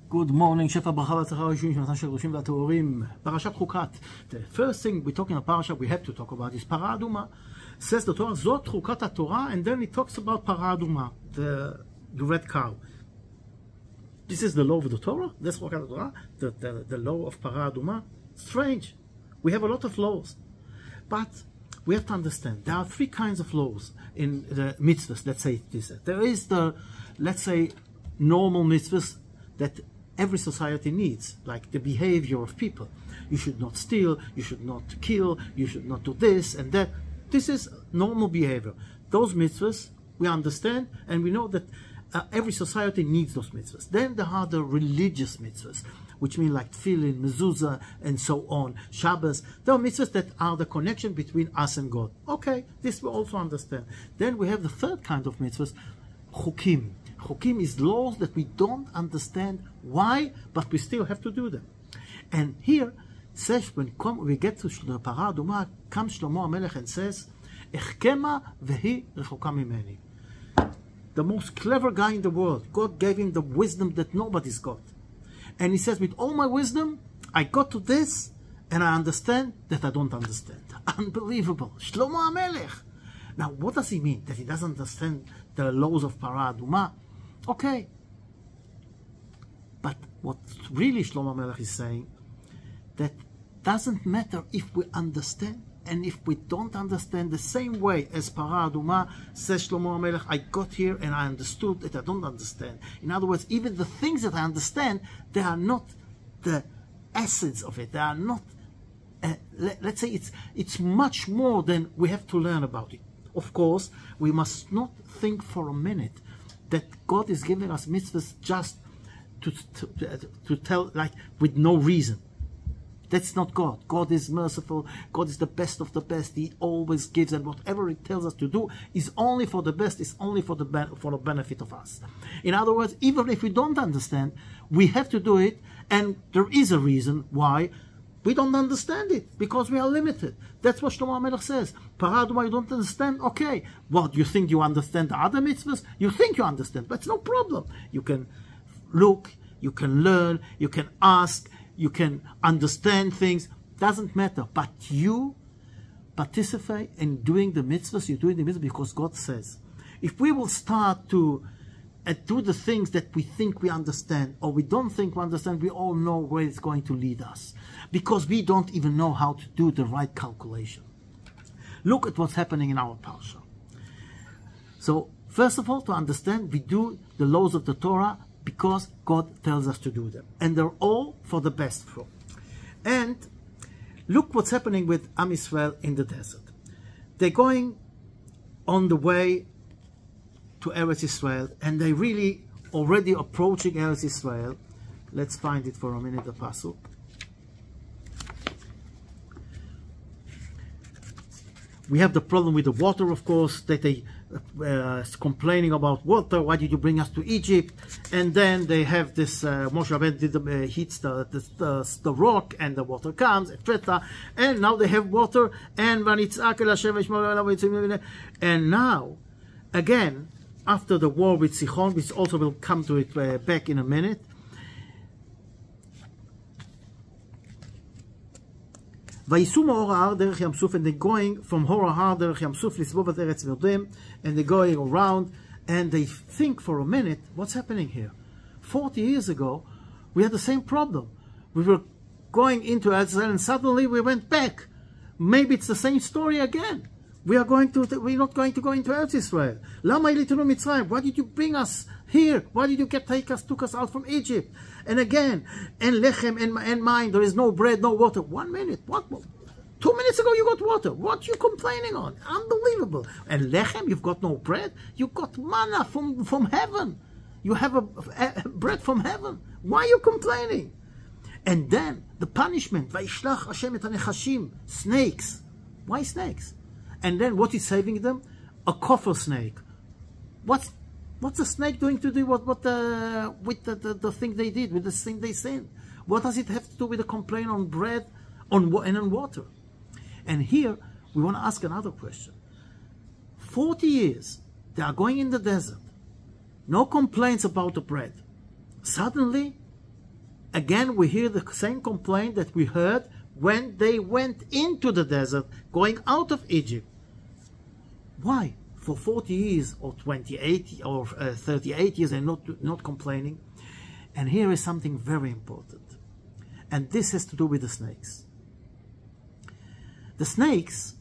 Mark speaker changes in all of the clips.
Speaker 1: Good morning, Shefa Bracha V'Atzlacha Yeshuvim Shematan Shel Kedushim V'Teorim. Parashat Chukat. The first thing we're talking about parashat we have to talk about is Para Aduma. Says the Torah, Zot Chukat Torah, and then it talks about Para Aduma, the red cow. This is the law of the Torah. That's Chukat Torah, the law of Para Aduma. Strange. We have a lot of laws, but we have to understand there are three kinds of laws in the mitzvahs. Let's say this. There is the, let's say, normal mitzvahs that every society needs, like the behavior of people. You should not steal, you should not kill, you should not do this and that. This is normal behavior. Those mitzvahs we understand, and we know that every society needs those mitzvahs. Then there are the religious mitzvahs, which mean like tefillin, mezuzah, and so on, Shabbos. There are mitzvahs that are the connection between us and God. Okay, this we also understand. Then we have the third kind of mitzvahs, chukim. Chukim is laws that we don't understand why, but we still have to do them. And here, says when we get to the Para Aduma, comes Shlomo HaMelech and says, Echkema v'hi rechoka mimeni. The most clever guy in the world. God gave him the wisdom that nobody's got. And he says, with all my wisdom, I got to this, and I understand that I don't understand. Unbelievable. Shlomo HaMelech. Now, what does he mean? That he doesn't understand the laws of Para Aduma? Okay. But what really Shlomo HaMelech is saying, that doesn't matter if we understand, and if we don't understand the same way as Para Aduma, says Shlomo HaMelech, I got here and I understood that I don't understand. In other words, even the things that I understand, they are not the essence of it. They are not, let's say it's much more than we have to learn about it. Of course, we must not think for a minute that God is giving us mitzvahs just to tell, like, with no reason. That's not God. God is merciful. God is the best of the best. He always gives, and whatever He tells us to do is only for the best, is only for the benefit of us. In other words, even if we don't understand, we have to do it, and there is a reason why. We don't understand it, because we are limited. That's what Shlomo HaMelech says. Para Aduma, you don't understand? Okay. What, you think you understand the other mitzvahs? You think you understand, but it's no problem. You can look, you can learn, you can ask, you can understand things. Doesn't matter. But you participate in doing the mitzvahs. You're doing the mitzvahs because God says. If we will start to do the things that we think we understand, or we don't think we understand, we all know where it's going to lead us, because we don't even know how to do the right calculation. Look at what's happening in our parsha. So, first of all, to understand, we do the laws of the Torah because God tells us to do them, and they're all for the best for. And look what's happening with Am Yisrael in the desert. They're going on the way to Eretz Israel, and they really already approaching Eretz Israel. Let's find it for a minute, the pasuk. We have the problem with the water, of course, that they complaining about water. Why did you bring us to Egypt? And then they have this Moshe Rabbeinu hits the rock, and the water comes, etc. And now they have water, and now again, after the war with Sichon, which also will come to it back in a minute, ויסעו מאור ההר דרך ים סוף, and they're going from Hor HaHar דרך ים סוף לסבוב את ארץ מרדם, and they're going around, and they think for a minute, what's happening here? 40 years ago, we had the same problem. We were going into Israel, and suddenly we went back. Maybe it's the same story again. We're not going to go into Eretz Israel. למה העליתנו מצרים? Why did you bring us here? Why did you took us out from Egypt? And again, and lechem and mine, there is no bread, no water. 1 minute, what? 2 minutes ago you got water. What are you complaining on? Unbelievable. And lechem, you've got no bread? You got manna from heaven. You have a bread from heaven. Why are you complaining? And then the punishment, Vayishlach Hashem et hanechashim, snakes. Why snakes? And then what is saving them? A copper snake. What's the snake doing to do with the thing they did, with the thing they sinned? What does it have to do with the complaint on bread and on water? And here we want to ask another question. 40 years they are going in the desert, no complaints about the bread. Suddenly again we hear the same complaint that we heard when they went into the desert, going out of Egypt. Why? For 40 years or 28 or 38 years, they're not complaining. And here is something very important. And this has to do with the snakes. The snakes,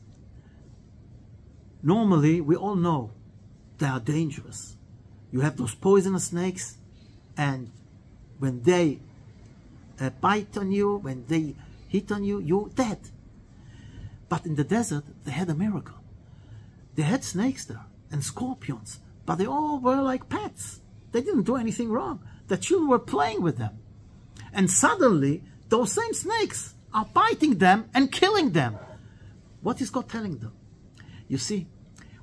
Speaker 1: normally, we all know they are dangerous. You have those poisonous snakes, and when they bite on you, when they hit on you, you're dead. But in the desert, they had a miracle. They had snakes there and scorpions, but they all were like pets. They didn't do anything wrong. The children were playing with them. And suddenly, those same snakes are biting them and killing them. What is God telling them? You see,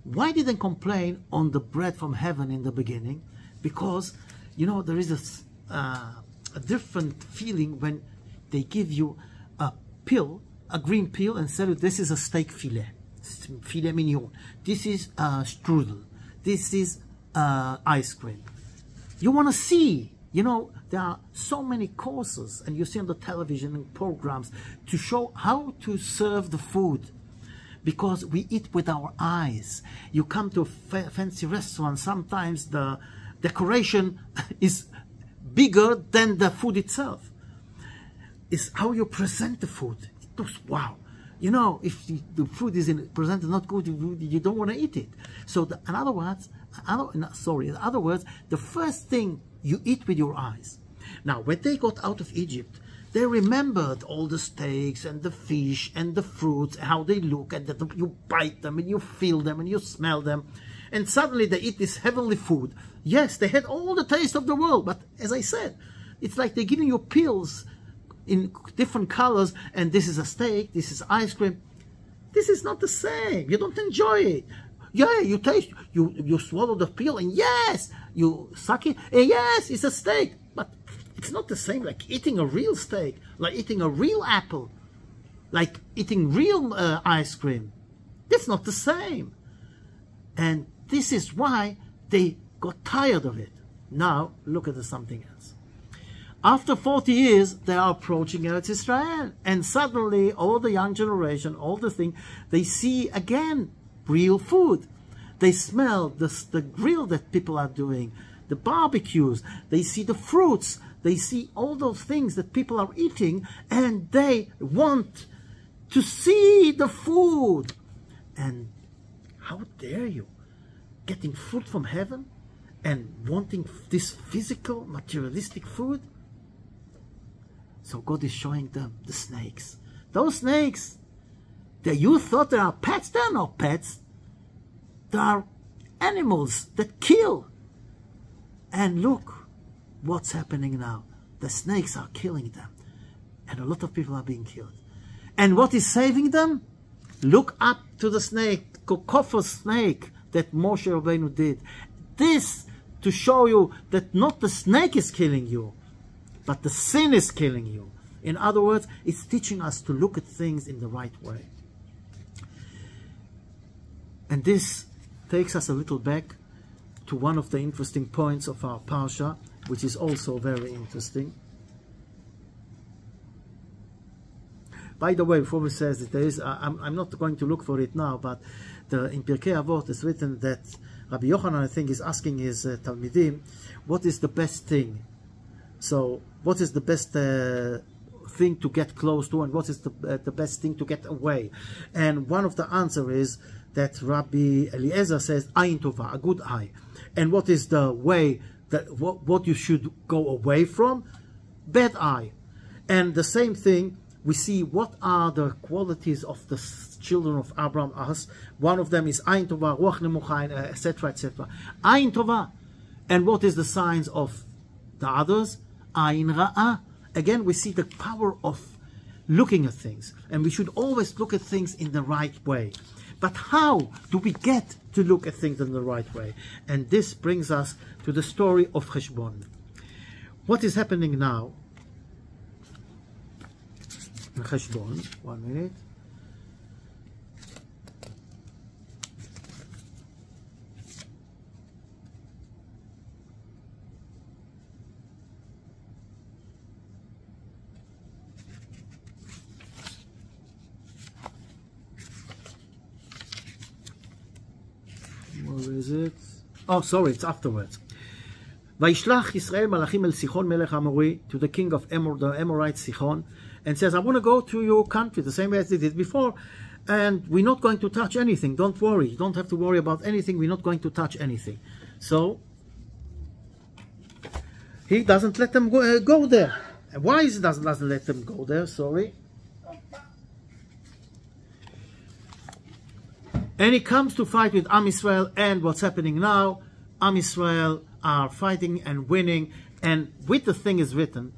Speaker 1: why did they complain on the bread from heaven in the beginning? Because, you know, there is a different feeling when they give you a pill, a green pill, and say, this is a steak filet mignon. This is strudel. This is ice cream. You want to see, you know, there are so many courses, and you see on the television and programs to show how to serve the food. Because we eat with our eyes. You come to a fancy restaurant, sometimes the decoration is bigger than the food itself. It's how you present the food. It looks wow. You know, if the food is presented not good, you don't want to eat it. So in other words, the first thing you eat with your eyes. Now, when they got out of Egypt, they remembered all the steaks and the fish and the fruits, how they look, and that you bite them and you feel them and you smell them. And suddenly they eat this heavenly food. Yes, they had all the taste of the world, but as I said, it's like they're giving you pills in different colors, and this is a steak, this is ice cream. This is not the same. You don't enjoy it. Yeah, you taste, you swallow the pill, and yes, you suck it, and yes, it's a steak. But it's not the same like eating a real steak, like eating a real apple, like eating real ice cream. It's not the same. And this is why they got tired of it. Now, look at something else. After 40 years, they are approaching Eretz Israel. And suddenly, all the young generation, all the thing, they see again real food. They smell the grill that people are doing, the barbecues. They see the fruits. They see all those things that people are eating, and they want to see the food. And how dare you? Getting food from heaven and wanting this physical, materialistic food? So God is showing them the snakes. Those snakes that you thought they are pets, they are not pets. They are animals that kill. And look what's happening now. The snakes are killing them. And a lot of people are being killed. And what is saving them? Look up to the snake, Kokopher's snake that Moshe Rabbeinu did. This to show you that not the snake is killing you, but the sin is killing you. In other words, it's teaching us to look at things in the right way. And this takes us a little back to one of the interesting points of our parsha, which is also very interesting. By the way, before we say that there is, I'm not going to look for it now, but in Pirkei Avot it's written that Rabbi Yochanan, I think, is asking his Talmidim, what is the best thing? So, what is the best thing to get close to, and what is the best thing to get away? And one of the answer is that Rabbi Eliezer says, Ayin Tova, a good eye. And what is the way, that what you should go away from? Bad eye. And the same thing, we see what are the qualities of the children of Abraham, us. One of them is Ayin Tova, Ruach Nemucha, etc., etc. Ayin Tova. And what is the signs of the others? Ayin Ra'ah. Again, we see the power of looking at things. And we should always look at things in the right way. But how do we get to look at things in the right way? And this brings us to the story of Cheshbon. What is happening now? Cheshbon, 1 minute. it? Oh, sorry, it's afterwards. Vaishlach Yisrael Malachim el Sichon Melech Amori, to the king of Amor, the Amorite Sichon, and says, I want to go to your country the same way as they did before, and we're not going to touch anything. Don't worry. You don't have to worry about anything. We're not going to touch anything. So he doesn't let them go there. Why he doesn't let them go there? Sorry. And he comes to fight with Am Yisrael, and what's happening now? Am Yisrael are fighting and winning, and with the thing is written,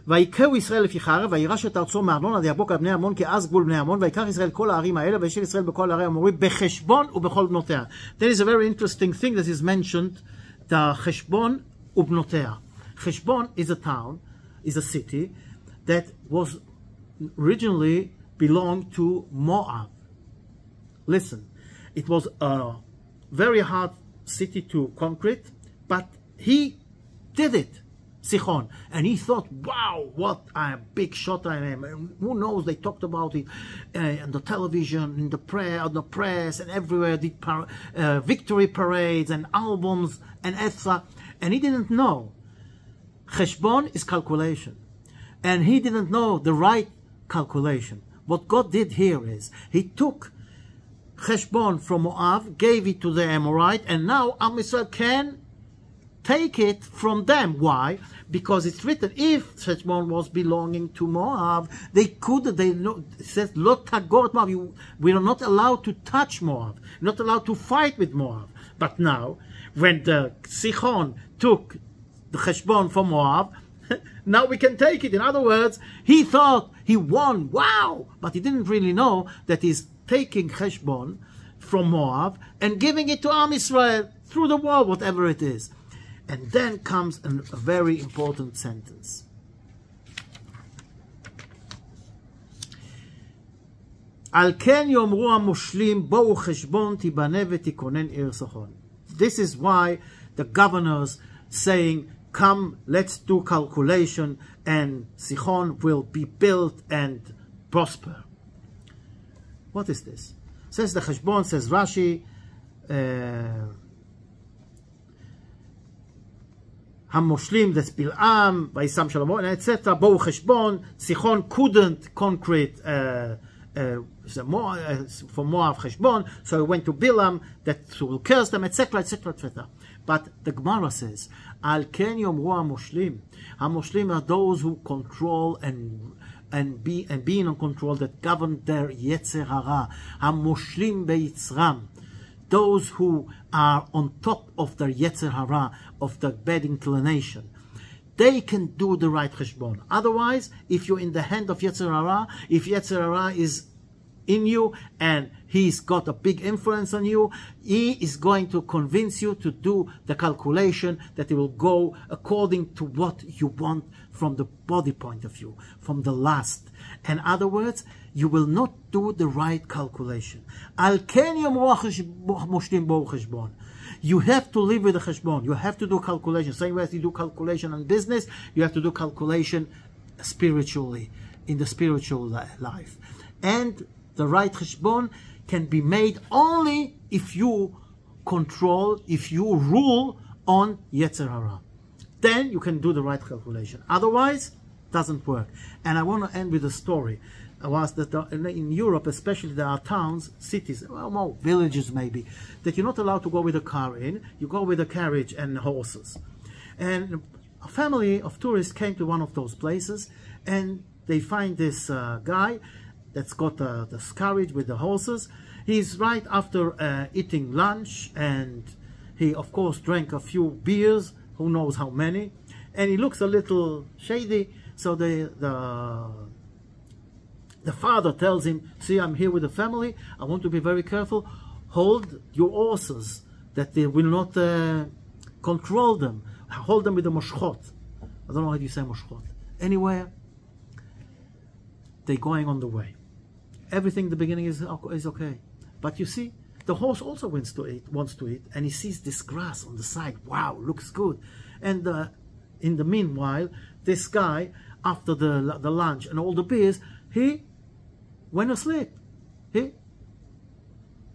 Speaker 1: ויקהו ישראל לפי חרב, וירש את ארצו מארנונה דיבוק על בני עמון כאז גבול בני עמון, ויקח ישראל כל הערים האלה, וישב ישראל בכל ערי המורי בחשבון ובכל בנותיה. There is a very interesting thing that is mentioned, the חשבון ובנותיה. חשבון is a town, is a city that was originally belonged to Moab. Listen, it was a very hard city to conquer, but he did it, Sichon, and he thought, wow, what a big shot I am. And who knows, they talked about it on the television, in the press, and everywhere, did victory parades and albums and etc. And he didn't know. Cheshbon is calculation. And he didn't know the right calculation. What God did here is, he took Cheshbon from Moab, gave it to the Amorite, and now Am Yisrael can take it from them. Why? Because it's written, if Cheshbon was belonging to Moab, it says, Lot Tagor et Moab, we are not allowed to touch Moab, not allowed to fight with Moab. But now, when the Sichon took the Cheshbon from Moab, now we can take it. In other words, he thought he won, wow, but he didn't really know that he's taking Cheshbon from Moab and giving it to Am Yisrael through the wall, whatever it is. And then comes a very important sentence. Al ken yomru hamoshlim bo'u cheshbon tibane v'tikonen ir Sichon. This is why the governors saying, come, let's do calculation, and Sichon will be built and prosper. What is this? Says the Cheshbon, says Rashi, Hamoshlim, that's Bil'am, Vayisam Shalom, etc. Bo'u Cheshbon, Sichon couldn't conquer it for Moab Cheshbon, so he went to Bilam, that will curse them, etc., etc., etc. But the Gemara says, Al ken yomru hamoshlim. Hamoshlim are those who control and being on control, that govern their Yetzer Hara. Hamoshlim beyitzram. Those who are on top of their Yetzer Hara, of the bad inclination. They can do the right cheshbon. Otherwise, if you're in the hand of Yetzer Hara, if Yetzer Hara is in you and he's got a big influence on you, he is going to convince you to do the calculation that it will go according to what you want from the body point of view, from the lust. In other words, you will not do the right calculation. Al ken yomru hamoshlim bo'u cheshbon. You have to live with the cheshbon. You have to do calculation. Same way as you do calculation in business, you have to do calculation spiritually, in the spiritual life. And the right cheshbon can be made only if you control, if you rule on Yetzer Hara. Then you can do the right calculation. Otherwise, it doesn't work. And I want to end with a story. Was that in Europe, especially, there are towns, cities, well, more villages maybe, that you're not allowed to go with a car in. You go with a carriage and horses. And a family of tourists came to one of those places, and they find this guy that's got the carriage with the horses. He's right after eating lunch, and he, of course, drank a few beers, who knows how many, and he looks a little shady. So the father tells him, see, I'm here with the family, I want to be very careful, hold your horses, that they will not control them, hold them with the moshchot. I don't know how you say moshchot. Anywhere, they're going on the way. Everything in the beginning is okay. But you see, the horse also wants to eat, and he sees this grass on the side. Wow, looks good. And in the meanwhile, this guy, after the lunch and all the beers, he went asleep.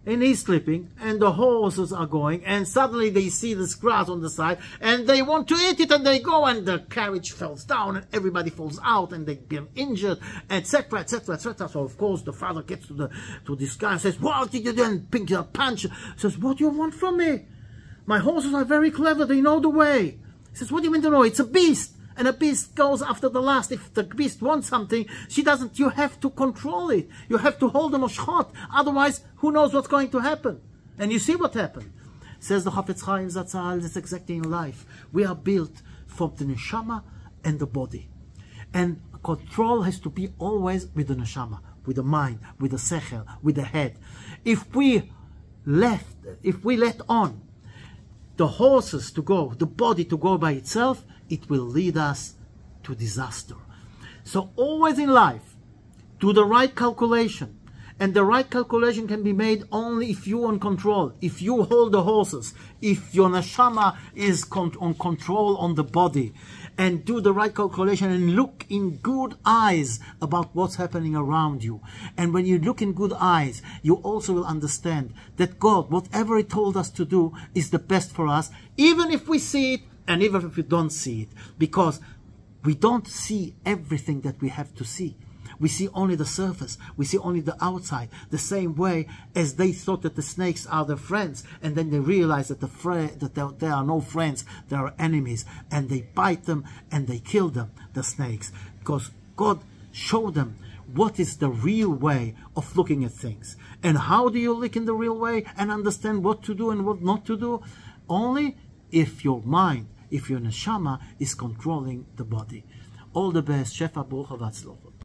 Speaker 1: and he's sleeping, and the horses are going, and suddenly they see this grass on the side, and they want to eat it, and they go, and the carriage falls down, and everybody falls out, and they get injured, etc., etc., etc. So of course the father gets to this guy and says, "What did you do?" And pinky punch. Says, "What do you want from me? My horses are very clever, they know the way." He says, "What do you mean to know? It's a beast. And a beast goes after the last. If the beast wants something, she doesn't. You have to control it. You have to hold the moshchot. Otherwise, who knows what's going to happen?" And you see what happened. Says the Chafetz Chaim Zatzal, it's exactly in life. We are built from the neshama and the body. And control has to be always with the neshama, with the mind, with the sechel, with the head. If we let on the horses to go, the body to go by itself, it will lead us to disaster. So always in life, do the right calculation. And the right calculation can be made only if you're on control, if you hold the horses, if your neshama is on control on the body. And do the right calculation and look in good eyes about what's happening around you. And when you look in good eyes, you also will understand that God, whatever He told us to do, is the best for us, even if we see it, and even if we don't see it, because we don't see everything that we have to see. We see only the surface. We see only the outside. The same way as they thought that the snakes are their friends, and then they realize that they are no friends, they are enemies, and they bite them and they kill them, the snakes, because God showed them what is the real way of looking at things. And how do you look in the real way and understand what to do and what not to do? Only if your mind, if your neshama is controlling the body. All the best. Shefa Baruch Havatzloch.